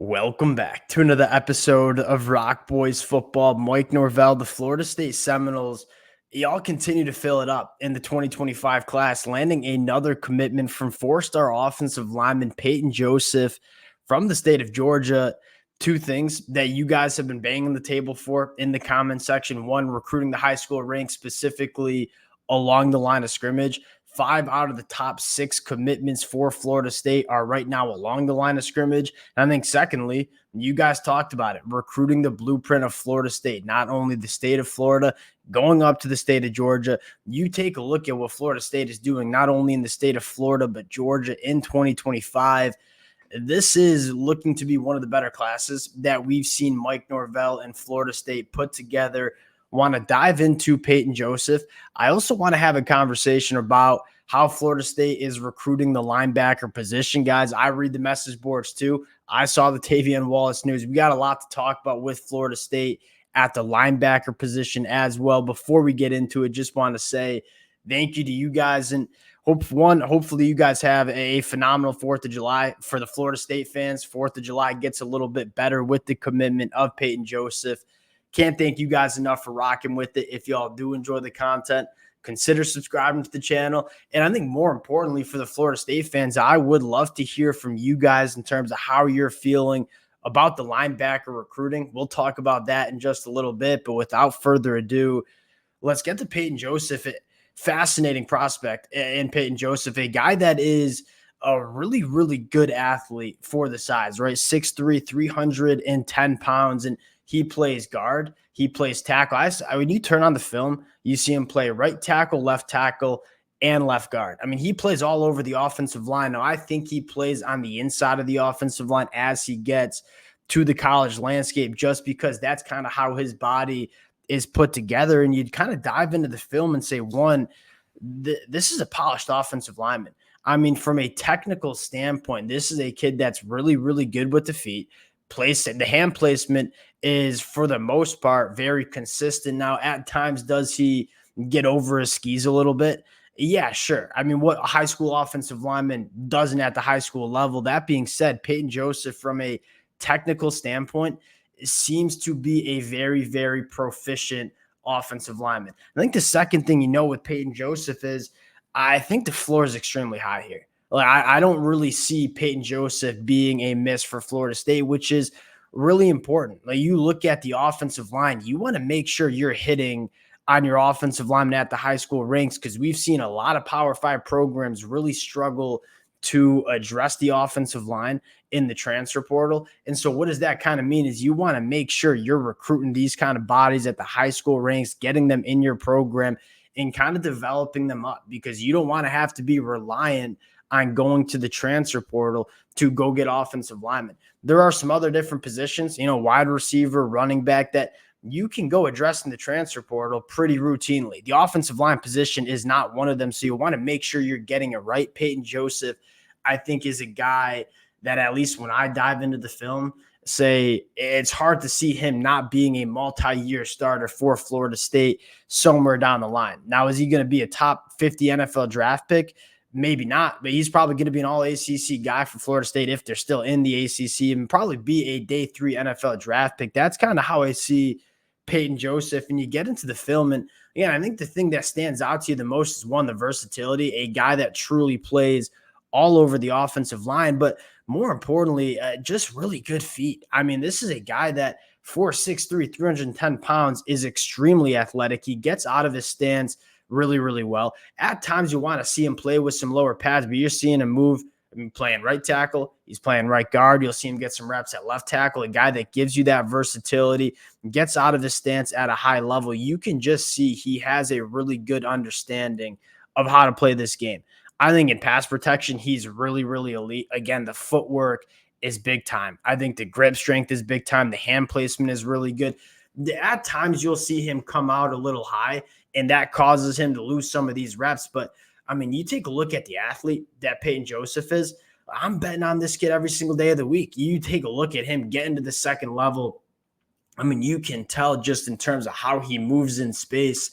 Welcome back to another episode of Rock Boys Football. Mike Norvell, the Florida State Seminoles, y'all continue to fill it up in the 2025 class, landing another commitment from four-star offensive lineman Peyton Joseph from the state of Georgia. Two things that you guys have been banging the table for in the comment section. One, recruiting the high school ranks, specifically along the line of scrimmage. 5 out of the top 6 commitments for Florida State are right now along the line of scrimmage. And I think secondly, you guys talked about it, recruiting the blueprint of Florida State, not only the state of Florida, going up to the state of Georgia. You take a look at what Florida State is doing, not only in the state of Florida, but Georgia in 2025. This is looking to be one of the better classes that we've seen Mike Norvell and Florida State put together. Want to dive into Peyton Joseph. I also want to have a conversation about how Florida State is recruiting the linebacker position. Guys, I read the message boards too. I saw the Tavian Wallace news. We got a lot to talk about with Florida State at the linebacker position as well. Before we get into it, just want to say thank you to you guys. And hopefully you guys have a phenomenal 4th of July. For the Florida State fans, 4th of July gets a little bit better with the commitment of Peyton Joseph. Can't thank you guys enough for rocking with it. If y'all do enjoy the content, consider subscribing to the channel. And I think more importantly for the Florida State fans, I would love to hear from you guys in terms of how you're feeling about the linebacker recruiting. We'll talk about that in just a little bit. But without further ado, let's get to Peyton Joseph. Fascinating prospect in Peyton Joseph, a guy that is a really, really good athlete for the size, right? 6'3", 310 pounds. And he plays guard. He plays tackle. When you turn on the film, you see him play right tackle, and left guard. I mean, he plays all over the offensive line. Now, I think he plays on the inside of the offensive line as he gets to the college landscape, just because that's kind of how his body is put together. And you'd kind of dive into the film and say, one, this is a polished offensive lineman. I mean, from a technical standpoint, this is a kid that's really, really good with the feet. The hand placement is, for the most part, very consistent. Now, at times, does he get over his skis a little bit? Yeah, sure. I mean, what a high school offensive lineman doesn't at the high school level. That being said, Peyton Joseph, from a technical standpoint, seems to be a very, very proficient offensive lineman. I think the second thing with Peyton Joseph is I think the floor is extremely high here. Like, I don't really see Peyton Joseph being a miss for Florida State, which is really important. Like, you look at the offensive line, you want to make sure you're hitting on your offensive lineman at the high school ranks, because we've seen a lot of Power 5 programs really struggle to address the offensive line in the transfer portal. And so what does that kind of mean is you want to make sure you're recruiting these kind of bodies at the high school ranks, getting them in your program and kind of developing them up, because you don't want to have to be reliant on going to the transfer portal to go get offensive linemen. There are some other different positions, wide receiver, running back, that you can go address in the transfer portal pretty routinely. The offensive line position is not one of them, so you want to make sure you're getting it right. Peyton Joseph, I think, is a guy that, at least when I dive into the film, say it's hard to see him not being a multi-year starter for Florida State somewhere down the line. Now, is he going to be a top 50 NFL draft pick? Maybe not, but he's probably going to be an all-ACC guy for Florida State if they're still in the ACC, and probably be a day 3 NFL draft pick. That's kind of how I see Peyton Joseph. And you get into the film, and again, I think the thing that stands out to you the most is, one, the versatility, a guy that truly plays all over the offensive line, but more importantly, just really good feet. I mean, this is a guy that, for 6'3", 310 pounds, is extremely athletic. He gets out of his stance really, really well. At times, you want to see him play with some lower pads, but you're seeing him move. Playing right tackle, he's playing right guard. You'll see him get some reps at left tackle, a guy that gives you that versatility, gets out of his stance at a high level. You can just see he has a really good understanding of how to play this game. I think in pass protection, he's really, really elite. Again, the footwork is big time. I think the grip strength is big time. The hand placement is really good. At times, you'll see him come out a little high, and that causes him to lose some of these reps. But I mean, you take a look at the athlete that Peyton Joseph is. I'm betting on this kid every single day of the week. You take a look at him getting to the second level. I mean, you can tell just in terms of how he moves in space.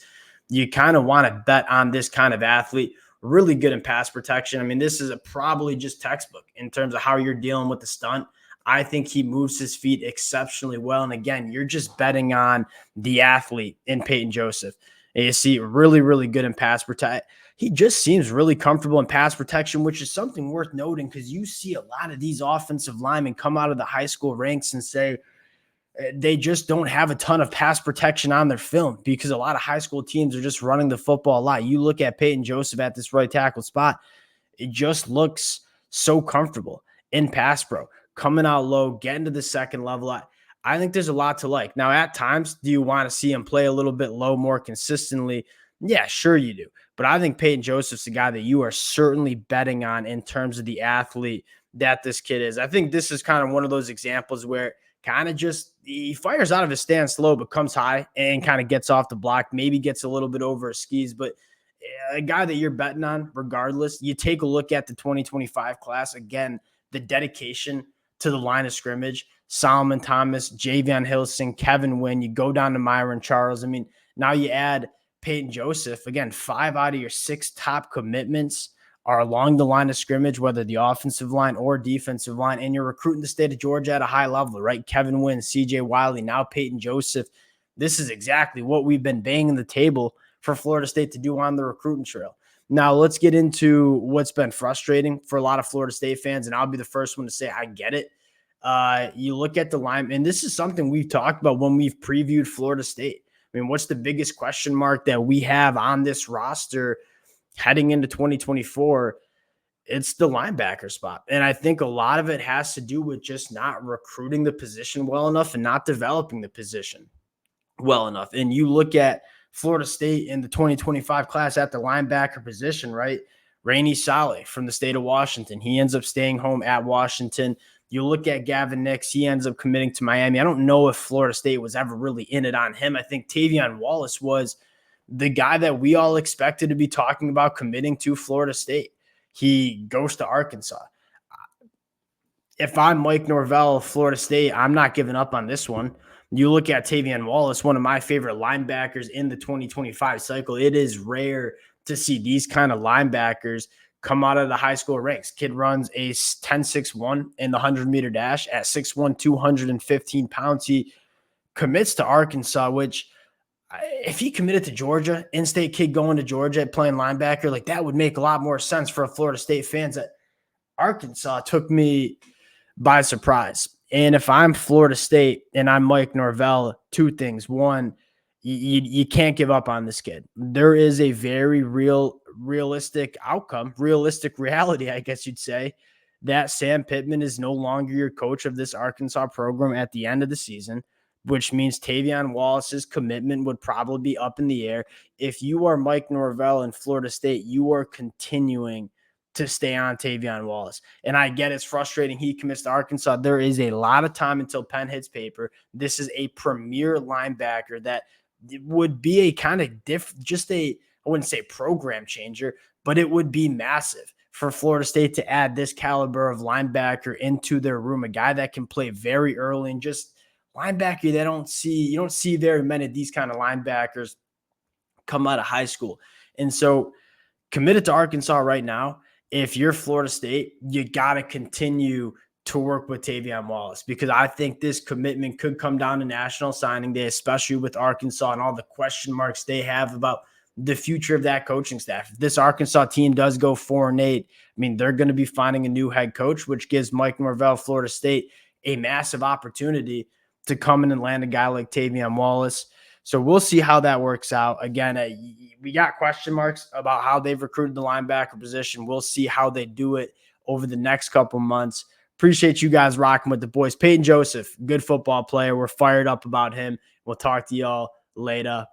You kind of want to bet on this kind of athlete. Really good in pass protection. I mean, this is probably just textbook in terms of how you're dealing with the stunt. I think he moves his feet exceptionally well. And again, you're just betting on the athlete in Peyton Joseph. And you see really, really good in pass protection. He just seems really comfortable in pass protection, which is something worth noting because you see a lot of these offensive linemen come out of the high school ranks and say, they just don't have a ton of pass protection on their film because a lot of high school teams are just running the football a lot. You look at Peyton Joseph at this right tackle spot, it just looks so comfortable in pass pro, coming out low, getting to the second level. I think there's a lot to like. Now, at times, do you want to see him play a little bit low more consistently? Yeah, sure you do. But I think Peyton Joseph's a guy that you are certainly betting on in terms of the athlete that this kid is. I think this is kind of one of those examples where kind of just he fires out of his stance low, but comes high and kind of gets off the block, maybe gets a little bit over his skis. But a guy that you're betting on, regardless, you take a look at the 2025 class. Again, the dedication to the line of scrimmage, Solomon Thomas, Javion Hilson, Kevin Wynn, you go down to Myron Charles. I mean, now you add Peyton Joseph. Again, 5 out of your 6 top commitments are along the line of scrimmage, whether the offensive line or defensive line, and you're recruiting the state of Georgia at a high level, right? Kevin Wynn, CJ Wiley, now Peyton Joseph. This is exactly what we've been banging the table for Florida State to do on the recruiting trail. Now, let's get into what's been frustrating for a lot of Florida State fans, and I'll be the first one to say I get it. You look at the line, and this is something we've talked about when we've previewed Florida State. I mean, what's the biggest question mark that we have on this roster heading into 2024? It's the linebacker spot. And I think a lot of it has to do with just not recruiting the position well enough and not developing the position well enough. And you look at Florida State in the 2025 class at the linebacker position, right? Rainey Saleh from the state of Washington. He ends up staying home at Washington. You look at Gavin Nix, he ends up committing to Miami. I don't know if Florida State was ever really in it on him. I think Tavion Wallace was the guy that we all expected to be talking about committing to Florida State. He goes to Arkansas. If I'm Mike Norvell of Florida State, I'm not giving up on this one. You look at Tavion Wallace, one of my favorite linebackers in the 2025 cycle. It is rare to see these kind of linebackers come out of the high school ranks. Kid runs a 10.61 in the 100-meter dash at 6'1", 215 pounds. He commits to Arkansas, which if he committed to Georgia, in-state kid going to Georgia playing linebacker, like that would make a lot more sense for Florida State fans. That Arkansas took me by surprise. And if I'm Florida State and I'm Mike Norvell, 2 things. One, you can't give up on this kid. There is a very realistic outcome, realistic reality, I guess you'd say, that Sam Pittman is no longer your coach of this Arkansas program at the end of the season, which means Tavion Wallace's commitment would probably be up in the air. If you are Mike Norvell in Florida State, you are continuing to stay on Tavion Wallace. And I get it's frustrating he commits to Arkansas. There is a lot of time until pen hits paper. This is a premier linebacker that would be a kind of I wouldn't say program changer, but it would be massive for Florida State to add this caliber of linebacker into their room, a guy that can play very early and just linebacker you don't see very many of these kind of linebackers come out of high school. And so committed to Arkansas right now. If you're Florida State, you got to continue to work with Tavion Wallace because I think this commitment could come down to National Signing Day, especially with Arkansas and all the question marks they have about the future of that coaching staff. If this Arkansas team does go 4-8, I mean, they're going to be finding a new head coach, which gives Mike Norvell, Florida State, a massive opportunity to come in and land a guy like Tavion Wallace. So we'll see how that works out. Again, we got question marks about how they've recruited the linebacker position. We'll see how they do it over the next couple months. Appreciate you guys rocking with the boys. Peyton Joseph, good football player. We're fired up about him. We'll talk to y'all later.